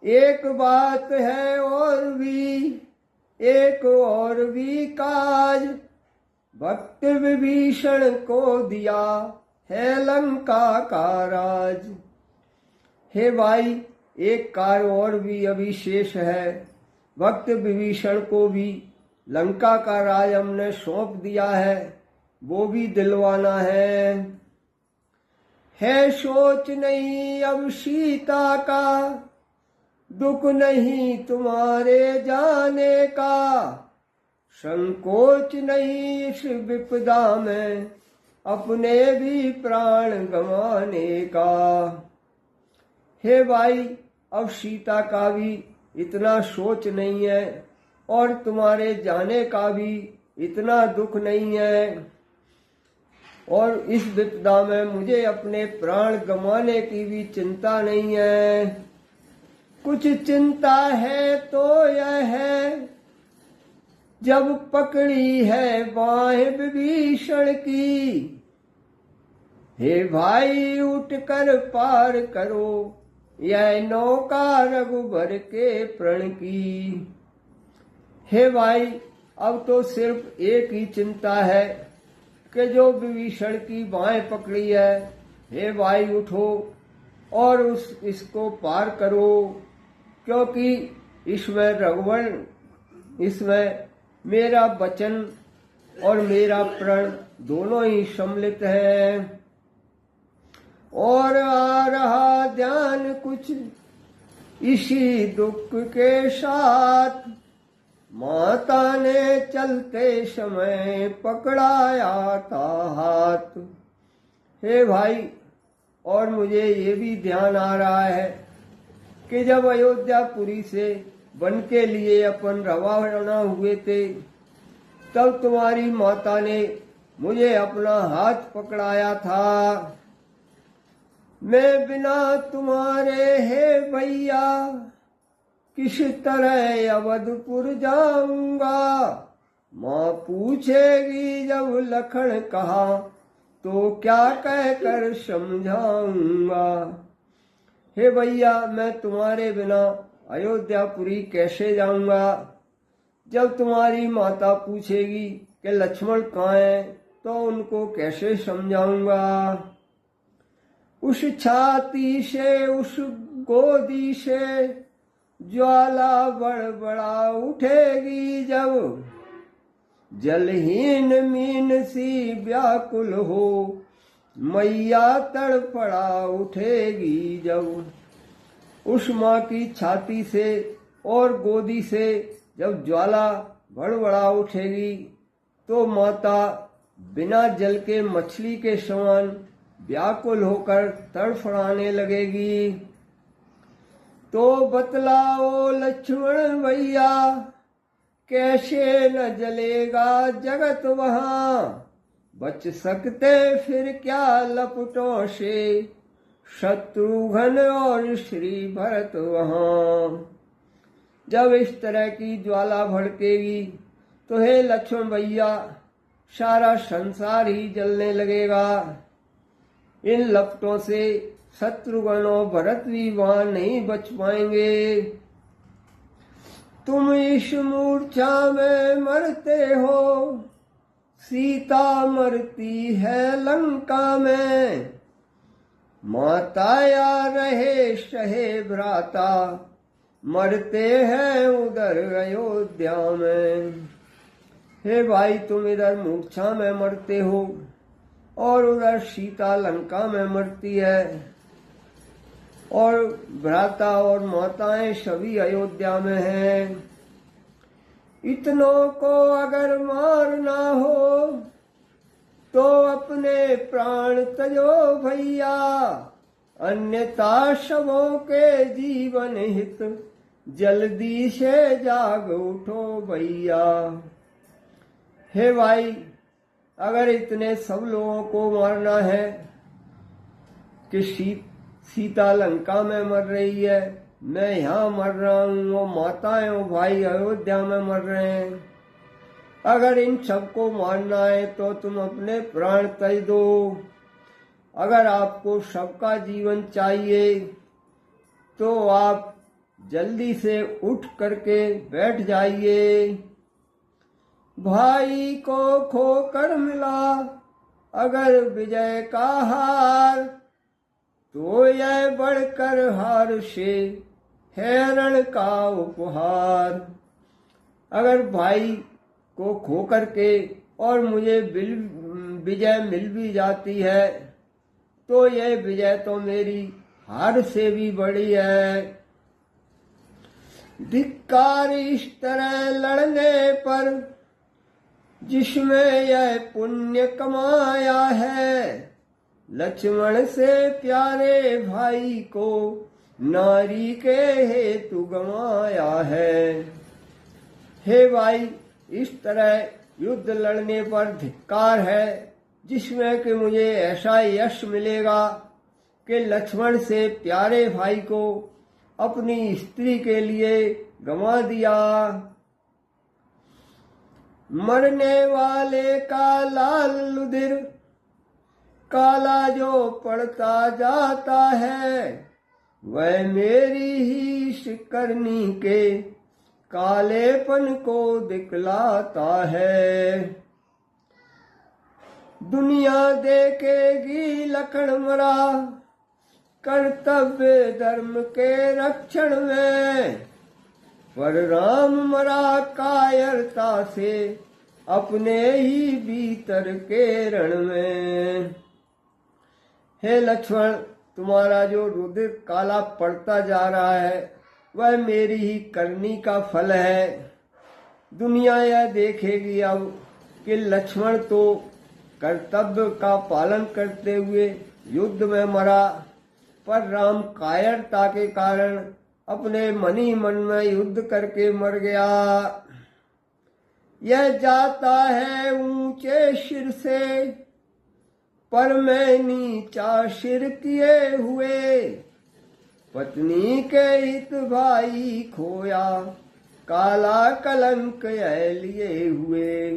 एक बात है एक और भी काज, भक्त विभीषण को दिया है लंका का राज। हे भाई, एक कार्य और भी अभी शेष है। भक्त विभीषण को भी लंका का राज हमने सौंप दिया है, वो भी दिलवाना है सोच नहीं अब सीता का, दुख नहीं तुम्हारे जाने का, संकोच नहीं इस विपदा में अपने भी प्राण गंवाने का। हे भाई, अब सीता का भी इतना सोच नहीं है और तुम्हारे जाने का भी इतना दुख नहीं है, और इस विपदा में मुझे अपने प्राण गंवाने की भी चिंता नहीं है। कुछ चिंता है तो यह है, जब पकड़ी है बाहें विभीषण की, हे भाई उठकर पार करो यह नौका रघुबर के प्रण की। हे भाई, अब तो सिर्फ एक ही चिंता है कि जो विभीषण की बाहें पकड़ी है, हे भाई उठो और इसको पार करो, क्योंकि इसमें रघुवर, इसमें मेरा वचन और मेरा प्रण दोनों ही सम्मिलित हैं। और आ रहा ध्यान कुछ इसी दुख के साथ, माता ने चलते समय पकड़ाया था हाथ। हे भाई, और मुझे ये भी ध्यान आ रहा है कि जब अयोध्यापुरी से वन के लिए अपन रवाना हुए थे, तब तुम्हारी माता ने मुझे अपना हाथ पकड़ाया था। मैं बिना तुम्हारे हे भैया किस तरह अवधपुर जाऊंगा, माँ पूछेगी जब लखन कहा तो क्या कहकर समझाऊंगा। हे भैया, मैं तुम्हारे बिना अयोध्यापुरी कैसे जाऊंगा। जब तुम्हारी माता पूछेगी कि लक्ष्मण कहाँ है, तो उनको कैसे समझाऊंगा। उस छाती से, उस गोदी से ज्वाला बड़बड़ा उठेगी जब, जलहीन मीन सी व्याकुल हो मैया तड़पड़ा उठेगी जब। उस माँ की छाती से और गोदी से जब ज्वाला बड़बड़ा उठेगी, तो माता बिना जल के मछली के समान व्याकुल होकर तड़फड़ाने लगेगी। तो बतलाओ लक्ष्मण भैया, कैसे न जलेगा जगत वहां, बच सकते फिर क्या लपटों से शत्रुघ्न और श्री भरत वहां। जब इस तरह की ज्वाला भड़केगी तो हे लक्ष्मण भैया, सारा संसार ही जलने लगेगा। इन लपटों से शत्रुघ्न और भरत भी वहां नहीं बच पाएंगे। तुम इस मूर्छा में मरते हो, सीता मरती है लंका में, माता या रहे सहे भ्राता मरते हैं उधर अयोध्या में। हे भाई, तुम इधर मूर्छा में मरते हो और उधर सीता लंका में मरती है, और भ्राता और माताएं सभी अयोध्या में हैं। इतनों को अगर मारना हो तो अपने प्राण तजो भैया, अन्यथा सबों के जीवन हित जल्दी से जाग उठो भैया। हे भाई, अगर इतने सब लोगों को मारना है कि सीता लंका में मर रही है, मैं यहाँ मर रहा हूँ, वो माताएं वो भाई अयोध्या में मर रहे हैं, अगर इन सबको मारना है तो तुम अपने प्राण त्याग दो। अगर आपको सबका जीवन चाहिए तो आप जल्दी से उठ करके बैठ जाइए। भाई को खोकर मिला अगर विजय का हार, तो यह बढ़कर हार से है रण का उपहार। अगर भाई को खो करके और मुझे विजय मिल भी जाती है, तो यह विजय तो मेरी हार से भी बड़ी है। धिक्कार इस तरह लड़ने पर जिसमें यह पुण्य कमाया है, लक्ष्मण से प्यारे भाई को नारी के हेतु गंवाया है। हे भाई, इस तरह युद्ध लड़ने पर धिक्कार है जिसमें कि मुझे ऐसा यश मिलेगा कि लक्ष्मण से प्यारे भाई को अपनी स्त्री के लिए गंवा दिया। मरने वाले का लाल लुधिर काला जो पड़ता जाता है, वह मेरी ही शिकरनी के कालेपन को दिखलाता है। दुनिया देखेगी लखन मरा कर्तव्य धर्म के रक्षण में, पर राम मरा कायरता से अपने ही भीतर के रण में। हे लक्ष्मण, तुम्हारा जो रुधिर काला पड़ता जा रहा है वह मेरी ही करनी का फल है। दुनिया यह देखेगी अब कि लक्ष्मण तो कर्तव्य का पालन करते हुए युद्ध में मरा, पर राम कायरता के कारण अपने मन ही मन में युद्ध करके मर गया। यह जाता है ऊंचे सिर से, पर मैं नीचा सिर किए हुए, पत्नी के हित भाई खोया काला कलंक लिए हुए।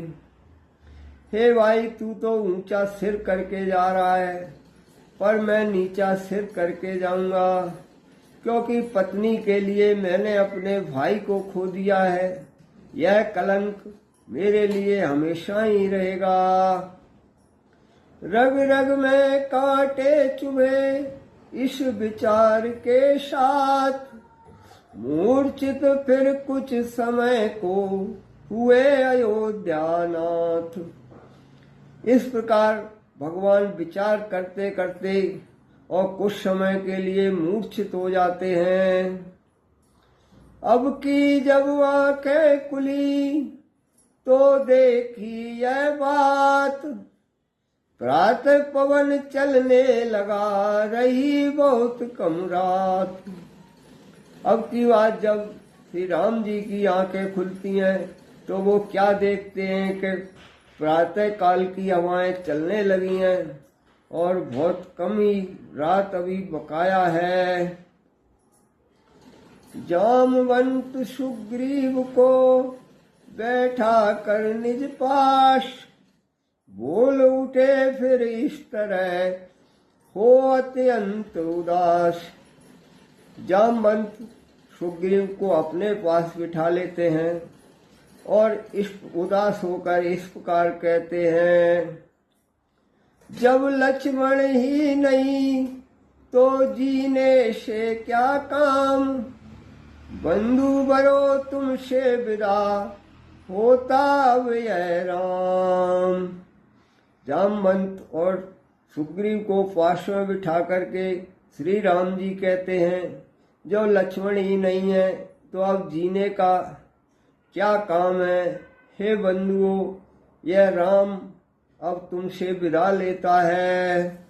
हे भाई, तू तो ऊंचा सिर करके जा रहा है, पर मैं नीचा सिर करके जाऊंगा, क्योंकि पत्नी के लिए मैंने अपने भाई को खो दिया है। यह कलंक मेरे लिए हमेशा ही रहेगा। रग रग में कांटे चुभे इस विचार के साथ, मूर्छित फिर कुछ समय को हुए अयोध्यानाथ। इस प्रकार भगवान विचार करते करते और कुछ समय के लिए मूर्छित हो जाते हैं। अब की जब आंखें खुली तो देखी यह बात, प्रातः पवन चलने लगा रही बहुत कम रात। अब की बात जब श्री राम जी की आंखें खुलती हैं तो वो क्या देखते हैं कि प्रातः काल की हवाएं चलने लगी हैं और बहुत कम ही रात अभी बकाया है। जामवंत सुग्रीव को बैठा कर निज पास, बोल उठे फिर इस तरह हो अत्यंत उदास। जामवंत सुग्रीव को अपने पास बिठा लेते हैं और इस उदास होकर इस प्रकार कहते हैं, जब लक्ष्मण ही नहीं तो जीने से क्या काम, बंधु बरो तुमसे विदा होता अब यह राम। जामवंत और सुग्रीव को पास में बिठा करके श्री राम जी कहते हैं, जो लक्ष्मण ही नहीं है तो अब जीने का क्या काम है। हे बंधुओं, यह राम अब तुमसे विदा लेता है।